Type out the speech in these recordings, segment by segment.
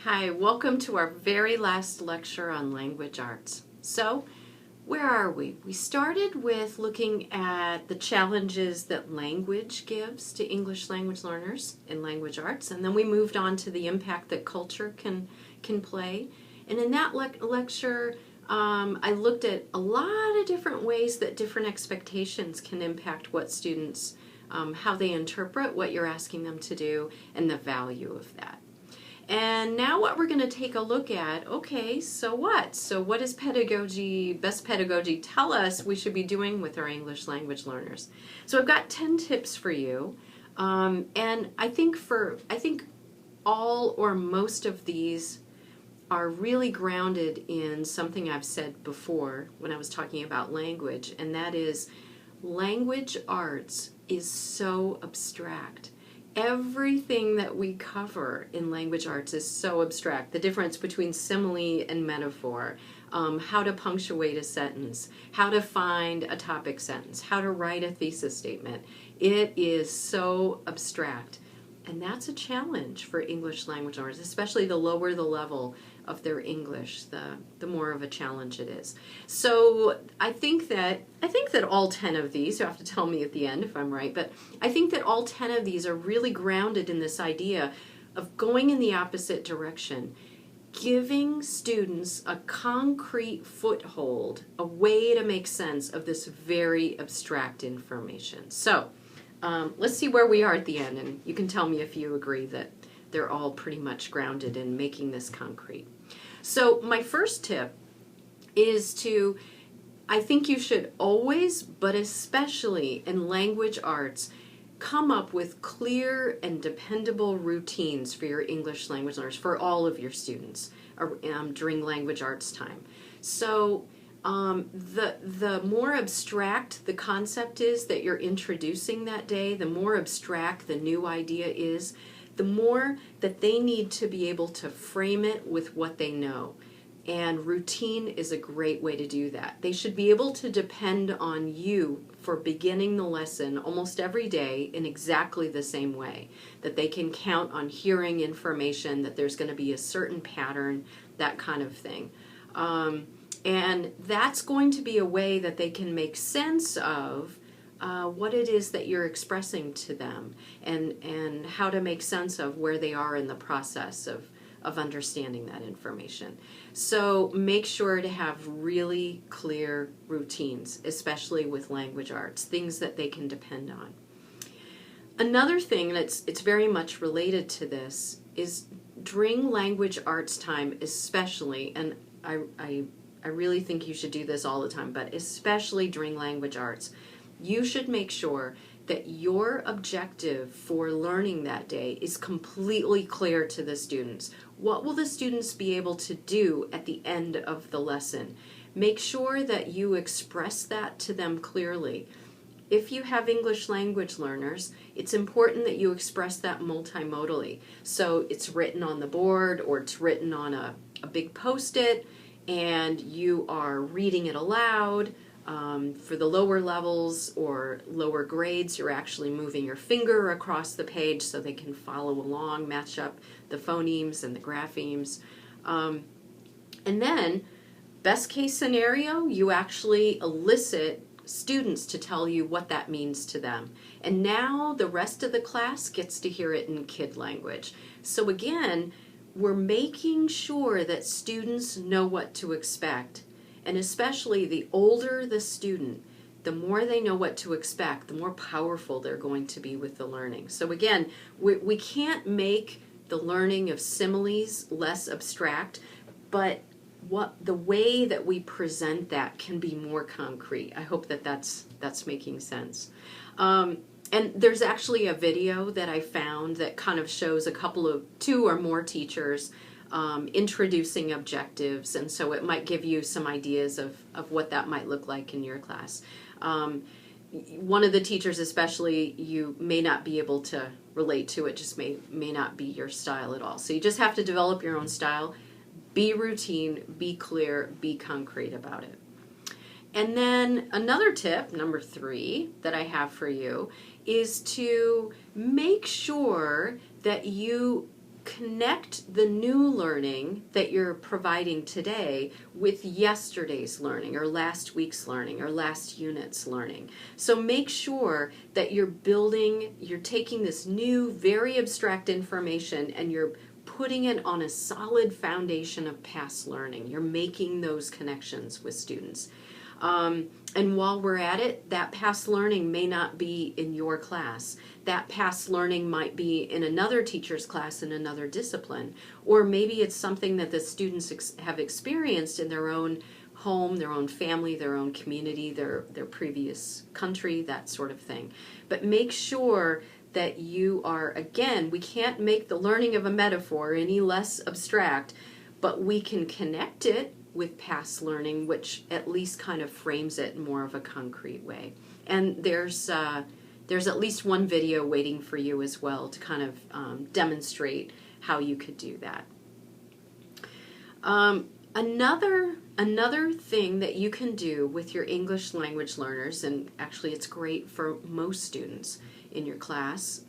Hi, welcome to our very last lecture on language arts. So, where are we? We started with looking at the challenges that language gives to English language learners in language arts, and then we moved on to the impact that culture can play. And in that lecture, I looked at a lot of different ways that different expectations can impact what students, how they interpret what you're asking them to do, and the value of that. And now what we're going to take a look at, okay, so what? So what does pedagogy, best pedagogy tell us we should be doing with our English language learners? So I've got 10 tips for you. And I think all or most of these are really grounded in something I've said before when I was talking about language, and that is language arts is so abstract. Everything that we cover in language arts is so abstract. The difference between simile and metaphor, how to punctuate a sentence, how to find a topic sentence, how to write a thesis statement. It is so abstract. And that's a challenge for English language learners, especially the lower the level of their English, the more of a challenge it is. So I think that all 10 of these, you have to tell me at the end if I'm right, but I think that all 10 of these are really grounded in this idea of going in the opposite direction, giving students a concrete foothold, a way to make sense of this very abstract information. So let's see where we are at the end, and you can tell me if you agree that they're all pretty much grounded in making this concrete. So my first tip is I think you should always, but especially in language arts, come up with clear and dependable routines for your English language learners, for all of your students during language arts time. So the more abstract the concept is that you're introducing that day, the more abstract the new idea is, the more that they need to be able to frame it with what they know. And routine is a great way to do that. They should be able to depend on you for beginning the lesson almost every day in exactly the same way. That they can count on hearing information, that there's going to be a certain pattern, that kind of thing. And that's going to be a way that they can make sense of what it is that you're expressing to them, and how to make sense of where they are in the process of understanding that information. So make sure to have really clear routines, especially with language arts, things that they can depend on. Another thing, and it's very much related to this, is during language arts time especially, and I really think you should do this all the time, but especially during language arts, you should make sure that your objective for learning that day is completely clear to the students. What will the students be able to do at the end of the lesson? Make sure that you express that to them clearly. If you have English language learners, it's important that you express that multimodally. So it's written on the board, or it's written on a big post-it, and you are reading it aloud. For the lower levels or lower grades, you're actually moving your finger across the page so they can follow along, match up the phonemes and the graphemes. And then, best case scenario, you actually elicit students to tell you what that means to them. And now the rest of the class gets to hear it in kid language. So again, we're making sure that students know what to expect. And especially the older the student, the more they know what to expect, the more powerful they're going to be with the learning. So again, we can't make the learning of similes less abstract, but the way that we present that can be more concrete. I hope that that's making sense. And there's actually a video that I found that kind of shows two or more teachers introducing objectives, and so it might give you some ideas of what that might look like in your class. One of the teachers especially, you may not be able to relate to it, just may not be your style at all. So you just have to develop your own style, be routine, be clear, be concrete about it. And then another tip, number 3, that I have for you is to make sure that you connect the new learning that you're providing today with yesterday's learning or last week's learning or last unit's learning. So make sure that you're taking this new, very abstract information and you're putting it on a solid foundation of past learning. You're making those connections with students. And while we're at it, that past learning may not be in your class. That past learning might be in another teacher's class in another discipline. Or maybe it's something that the students have experienced in their own home, their own family, their own community, their previous country, that sort of thing. But make sure that you are, again, we can't make the learning of a metaphor any less abstract, but we can connect it with past learning, which at least kind of frames it in more of a concrete way. And there's at least one video waiting for you as well to kind of demonstrate how you could do that. Another thing that you can do with your English language learners, and actually it's great for most students in your class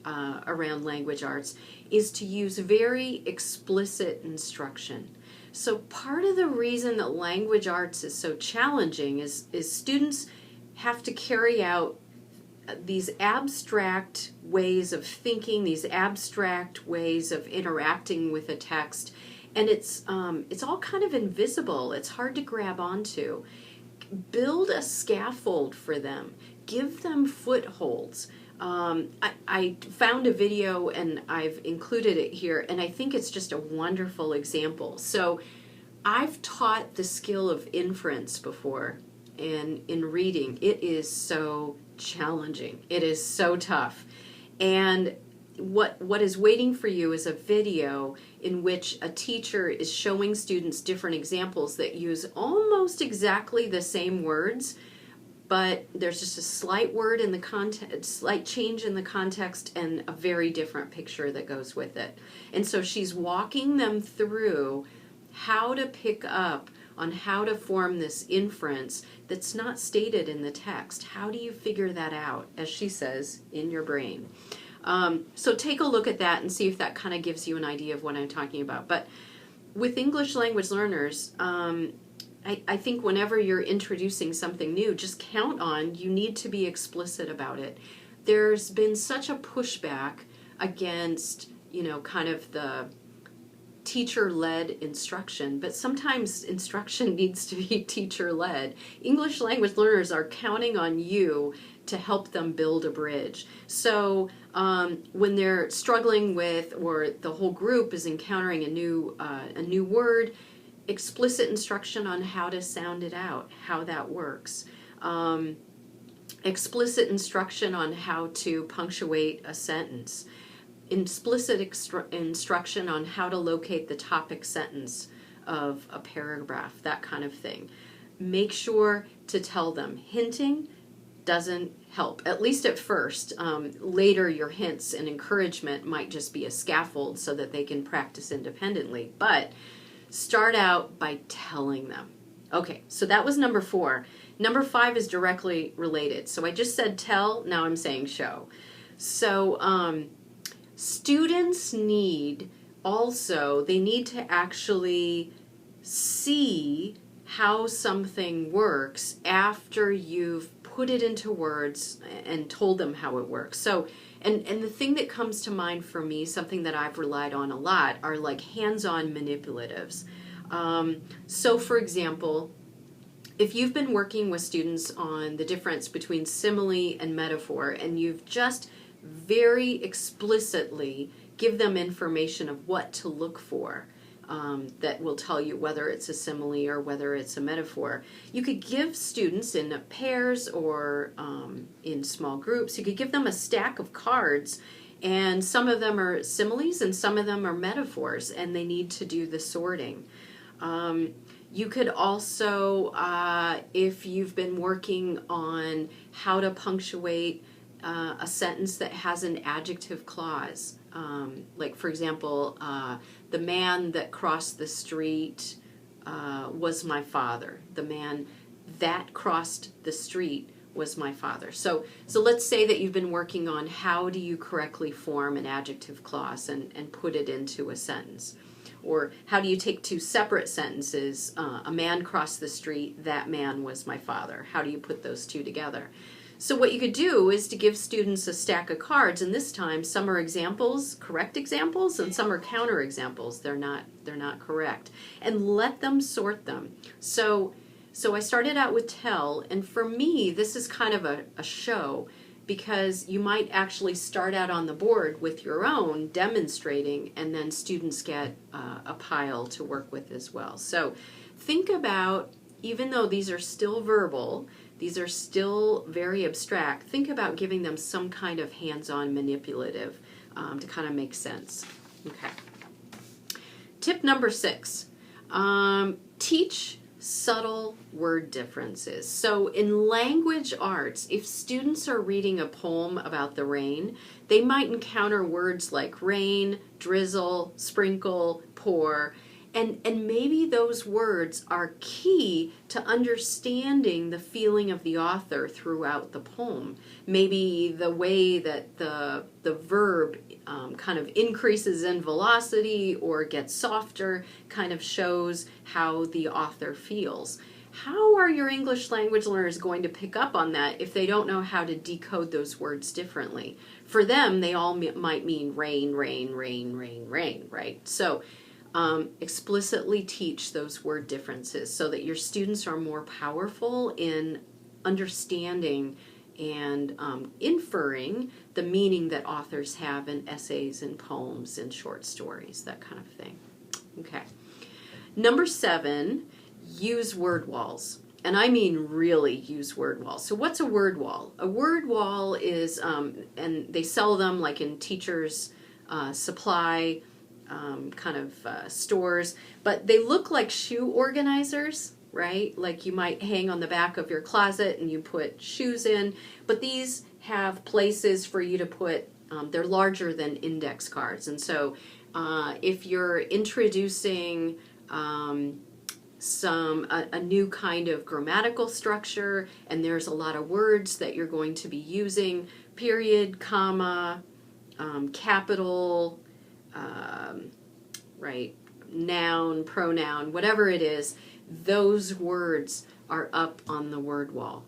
around language arts, is to use very explicit instruction. So part of the reason that language arts is so challenging is students have to carry out these abstract ways of thinking, these abstract ways of interacting with a text, and it's all kind of invisible. It's hard to grab onto. Build a scaffold for them. Give them footholds. I found a video and I've included it here, and I think it's just a wonderful example. So I've taught the skill of inference before, and in reading, it is so challenging. It is so tough. And what is waiting for you is a video in which a teacher is showing students different examples that use almost exactly the same words, but there's just a slight word in the context, slight change in the context, and a very different picture that goes with it. And so she's walking them through how to pick up on how to form this inference that's not stated in the text. How do you figure that out, as she says, in your brain? So take a look at that and see if that kind of gives you an idea of what I'm talking about. But with English language learners, I think whenever you're introducing something new, just count on, you need to be explicit about it. There's been such a pushback against, kind of the teacher-led instruction, but sometimes instruction needs to be teacher-led. English language learners are counting on you to help them build a bridge. So when they're struggling with, or the whole group is encountering a new word, explicit instruction on how to sound it out, how that works. Explicit instruction on how to punctuate a sentence. Explicit instruction on how to locate the topic sentence of a paragraph, that kind of thing. Make sure to tell them. Hinting doesn't help, at least at first. Later, your hints and encouragement might just be a scaffold so that they can practice independently. But start out by telling them. Okay, so that was number 4. Number 5 is directly related. So I just said tell, now I'm saying show. So students need to actually see how something works after you've put it into words and told them how it works. So, and the thing that comes to mind for me, something that I've relied on a lot, are like hands-on manipulatives. So for example, if you've been working with students on the difference between simile and metaphor, and you've just very explicitly give them information of what to look for, that will tell you whether it's a simile or whether it's a metaphor. You could give students in pairs or in small groups, you could give them a stack of cards, and some of them are similes and some of them are metaphors, and they need to do the sorting. You could also, if you've been working on how to punctuate a sentence that has an adjective clause, like for example, the man that crossed the street was my father. The man that crossed the street was my father. So let's say that you've been working on how do you correctly form an adjective clause and put it into a sentence. Or how do you take two separate sentences, a man crossed the street, that man was my father. How do you put those two together? So what you could do is to give students a stack of cards, and this time some are examples, correct examples, and some are counter examples. They're not correct. And let them sort them. So I started out with tell, and for me this is kind of a show, because you might actually start out on the board with your own demonstrating, and then students get a pile to work with as well. So think about, even though these are still verbal, these are still very abstract, think about giving them some kind of hands-on manipulative to kind of make sense. Okay. Tip number 6, teach subtle word differences. So in language arts, if students are reading a poem about the rain, they might encounter words like rain, drizzle, sprinkle, pour, and maybe those words are key to understanding the feeling of the author throughout the poem. Maybe the way that the verb kind of increases in velocity or gets softer kind of shows how the author feels. How are your English language learners going to pick up on that if they don't know how to decode those words differently? For them, they all might mean rain, rain, rain, rain, rain, right? So explicitly teach those word differences so that your students are more powerful in understanding and inferring the meaning that authors have in essays and poems and short stories, that kind of thing. Okay. Number 7, use word walls. And I mean really use word walls. So what's a word wall? A word wall is, and they sell them like in teachers' supply kind of stores, but they look like shoe organizers, right? Like you might hang on the back of your closet and you put shoes in, but these have places for you to put, they're larger than index cards. And so if you're introducing a new kind of grammatical structure and there's a lot of words that you're going to be using, period, comma, capital, right, noun, pronoun, whatever it is, those words are up on the word wall.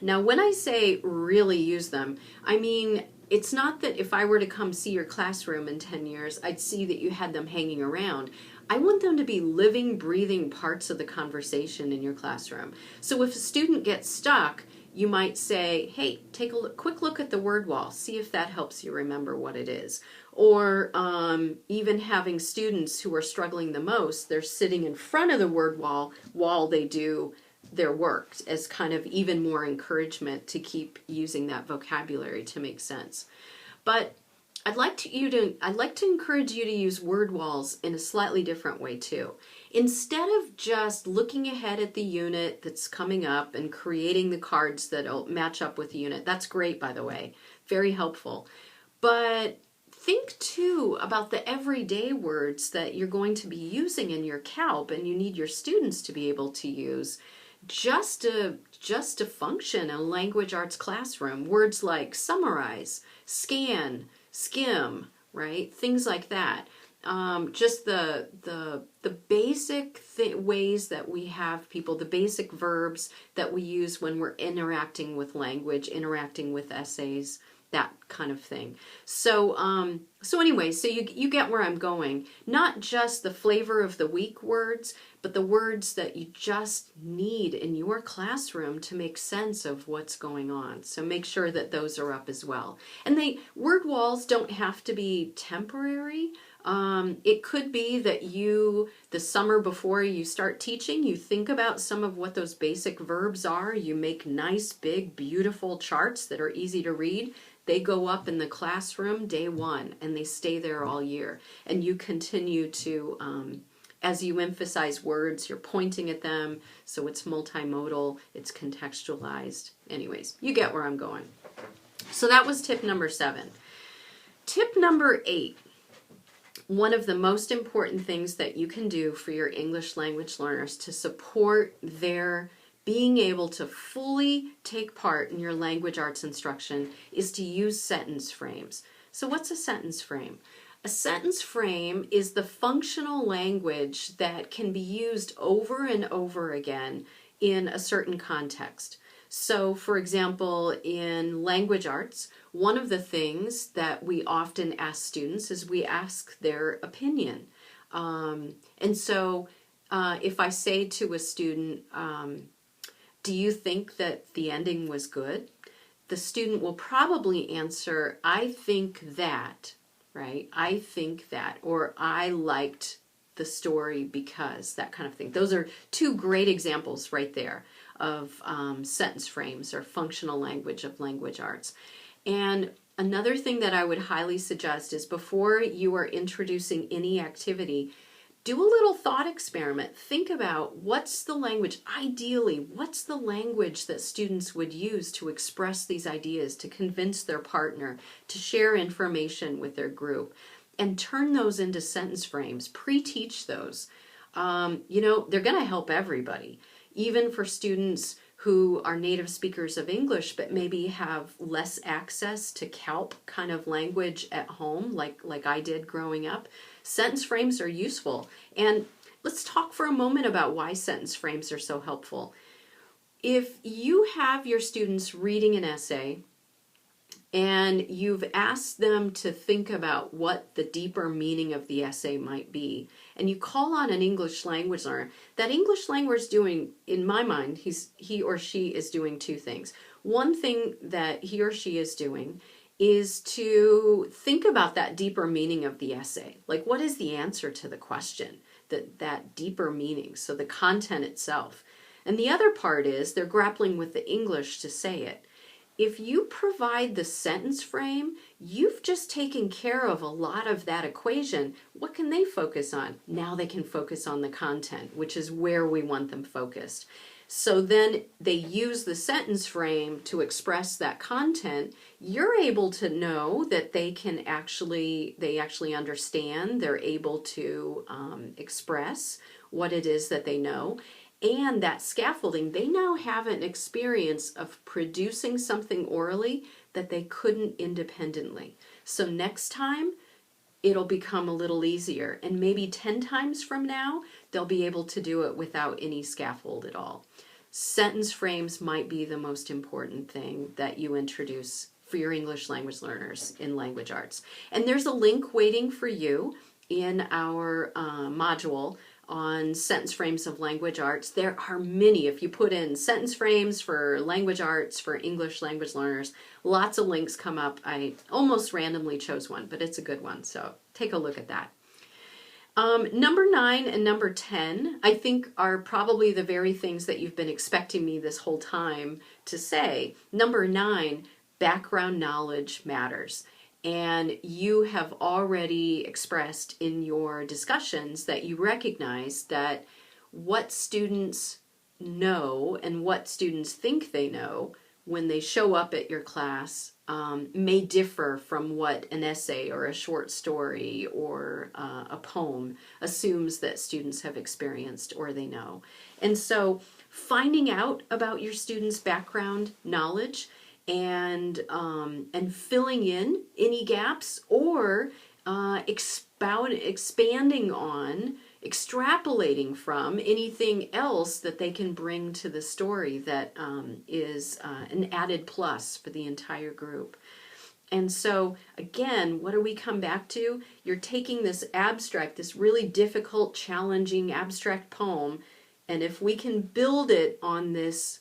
Now, when I say really use them, I mean, it's not that if I were to come see your classroom in 10 years, I'd see that you had them hanging around. I want them to be living, breathing parts of the conversation in your classroom. So if a student gets stuck, you might say, hey, take a quick look at the word wall, see if that helps you remember what it is. Or even having students who are struggling the most, they're sitting in front of the word wall while they do their work as kind of even more encouragement to keep using that vocabulary to make sense. But I'd like to encourage you to use word walls in a slightly different way too. Instead of just looking ahead at the unit that's coming up and creating the cards that'll match up with the unit, that's great, by the way, very helpful. But think too about the everyday words that you're going to be using in your CALP and you need your students to be able to use just to function in a language arts classroom. Words like summarize, scan, skim, right? Things like that. Just the basic ways that we have people, the basic verbs that we use when we're interacting with language, interacting with essays, that kind of thing. So anyway, so you get where I'm going. Not just the flavor of the week words, but the words that you just need in your classroom to make sense of what's going on. So make sure that those are up as well. And word walls don't have to be temporary. It could be that the summer before you start teaching, you think about some of what those basic verbs are. You make nice, big, beautiful charts that are easy to read. They go up in the classroom day 1 and they stay there all year. And you continue to, as you emphasize words, you're pointing at them. So it's multimodal, it's contextualized. Anyways, you get where I'm going. So that was tip number 7. Tip number 8. One of the most important things that you can do for your English language learners to support their being able to fully take part in your language arts instruction is to use sentence frames. So what's a sentence frame? A sentence frame is the functional language that can be used over and over again in a certain context. So, for example, in language arts, one of the things that we often ask students is we ask their opinion. And so if I say to a student, do you think that the ending was good? The student will probably answer, I think that, right? I think that, or I liked the story because, that kind of thing. Those are two great examples right there of sentence frames or functional language of language arts. And another thing that I would highly suggest is before you are introducing any activity, do a little thought experiment. Think about what's the language, ideally, what's the language that students would use to express these ideas, to convince their partner, to share information with their group, and turn those into sentence frames. Pre-teach those. They're going to help everybody, even for students who are native speakers of English but maybe have less access to CALP kind of language at home, like I did growing up. Sentence frames are useful. And let's talk for a moment about why sentence frames are so helpful. If you have your students reading an essay and you've asked them to think about what the deeper meaning of the essay might be, and you call on an English language learner, that English language is doing, in my mind, he or she is doing two things. One thing that he or she is doing is to think about that deeper meaning of the essay. Like, what is the answer to the question? That deeper meaning, so the content itself. And the other part is they're grappling with the English to say it. If you provide the sentence frame, you've just taken care of a lot of that equation. What can they focus on? Now they can focus on the content, which is where we want them focused. So then they use the sentence frame to express that content. You're able to know that they actually understand, they're able to express what it is that they know. And that scaffolding, they now have an experience of producing something orally that they couldn't independently. So next time, it'll become a little easier. And maybe 10 times from now, they'll be able to do it without any scaffold at all. Sentence frames might be the most important thing that you introduce for your English language learners in language arts. And there's a link waiting for you in our module on sentence frames of language arts. There are many. If you put in sentence frames for language arts for English language learners, lots of links come up. I almost randomly chose one, but it's a good one, so take a look at that. Number 9 and number 10, I think, are probably the very things that you've been expecting me this whole time to say. Number 9, background knowledge matters. And you have already expressed in your discussions that you recognize that what students know and what students think they know when they show up at your class may differ from what an essay or a short story or a poem assumes that students have experienced or they know. And so finding out about your students' background knowledge and filling in any gaps or expanding on, extrapolating from anything else that they can bring to the story that is an added plus for the entire group. And so, again, what do we come back to? You're taking this abstract, this really difficult, challenging abstract poem, and if we can build it on this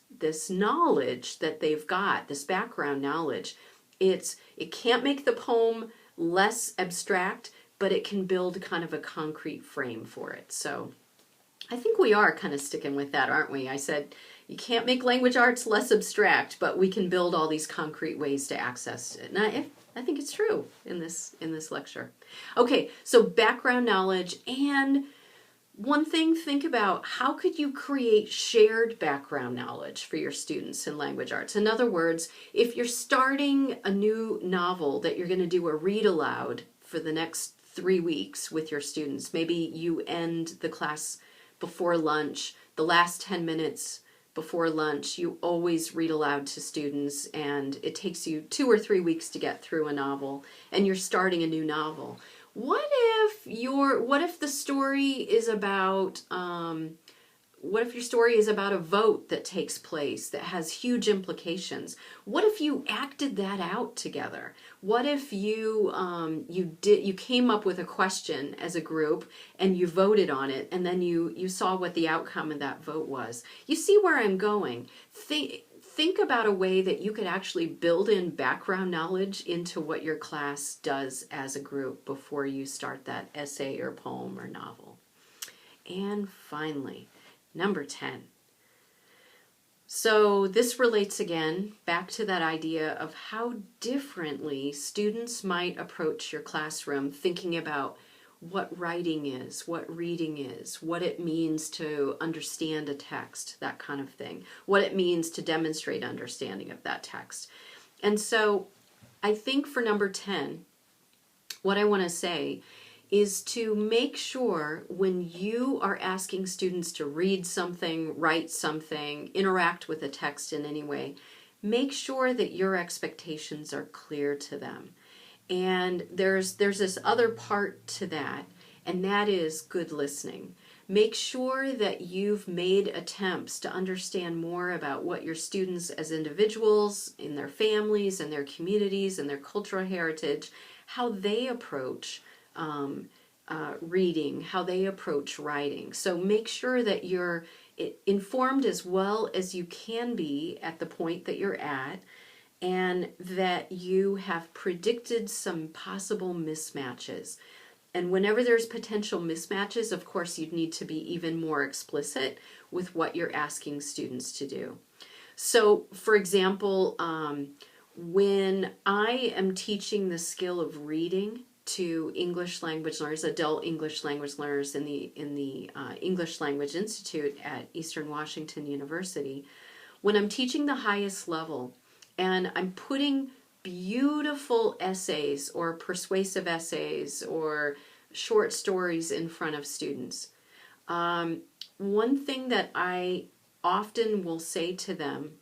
knowledge that they've got, this background knowledge, it can't make the poem less abstract, but it can build kind of a concrete frame for it. So I think we are kind of sticking with that, aren't we? I said you can't make language arts less abstract, but we can build all these concrete ways to access it. And I think it's true in this lecture. Okay, so background knowledge. And one thing, think about how could you create shared background knowledge for your students in language arts? In other words, if you're starting a new novel that you're going to do a read aloud for the next 3 weeks with your students, maybe you end the class before lunch, the last 10 minutes before lunch, you always read aloud to students, and it takes you 2 or 3 weeks to get through a novel, and you're starting a new novel. What if the story is about what if your story is about a vote that takes place that has huge implications? What if you acted that out together? What if you came up with a question as a group and you voted on it, and then you saw what the outcome of that vote was? You see where I'm going? Think about a way that you could actually build in background knowledge into what your class does as a group before you start that essay or poem or novel. And finally, number 10. So this relates again back to that idea of how differently students might approach your classroom, thinking about what writing is, what reading is, what it means to understand a text, that kind of thing, what it means to demonstrate understanding of that text. And so I think for number 10, what I want to say is to make sure when you are asking students to read something, write something, interact with a text in any way, make sure that your expectations are clear to them. And there's this other part to that, and that is good listening. Make sure that you've made attempts to understand more about what your students as individuals, in their families, and their communities, and their cultural heritage, how they approach reading, how they approach writing. So make sure that you're informed as well as you can be at the point that you're at, and that you have predicted some possible mismatches. And whenever there's potential mismatches, of course, you'd need to be even more explicit with what you're asking students to do. So, for example, when I am teaching the skill of reading to English language learners, adult English language learners in the English Language Institute at Eastern Washington University, when I'm teaching the highest level and I'm putting beautiful essays or persuasive essays or short stories in front of students, one thing that I often will say to them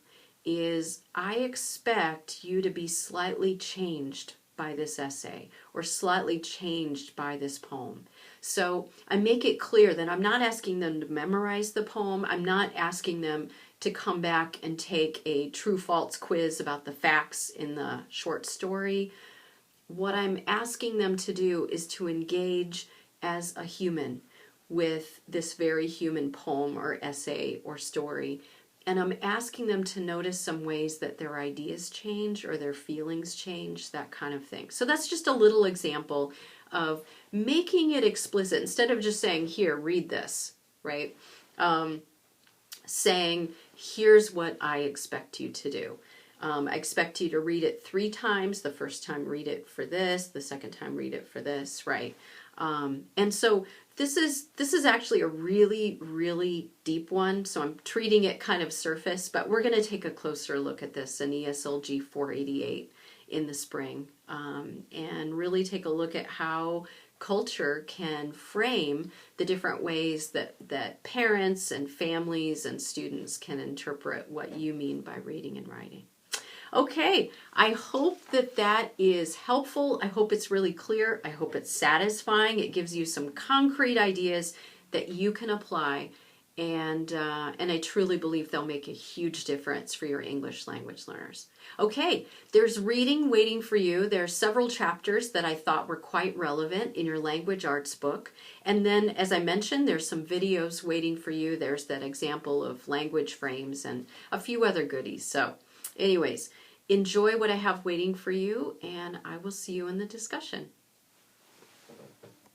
is, I expect you to be slightly changed by this essay or slightly changed by this poem. So I make it clear that I'm not asking them to memorize the poem. I'm not asking them to come back and take a true-false quiz about the facts in the short story. What I'm asking them to do is to engage as a human with this very human poem or essay or story. And I'm asking them to notice some ways that their ideas change or their feelings change, that kind of thing. So that's just a little example of making it explicit instead of just saying, here, read this, right? Saying, here's what I expect you to do. I expect you to read it 3 times. The first time, read it for this. The second time, read it for this, right? And so this is actually a really, really deep one. So I'm treating it kind of surface, but we're going to take a closer look at this in ESL G488 in the spring, and really take a look at how culture can frame the different ways that parents and families and students can interpret what you mean by reading and writing. Okay, I hope that is helpful. I hope it's really clear. I hope it's satisfying. It gives you some concrete ideas that you can apply, and I truly believe they'll make a huge difference for your English language learners. Okay, there's reading waiting for you. There are several chapters that I thought were quite relevant in your language arts book. And then, as I mentioned, there's some videos waiting for you. There's that example of language frames and a few other goodies. So anyways, enjoy what I have waiting for you, and I will see you in the discussion.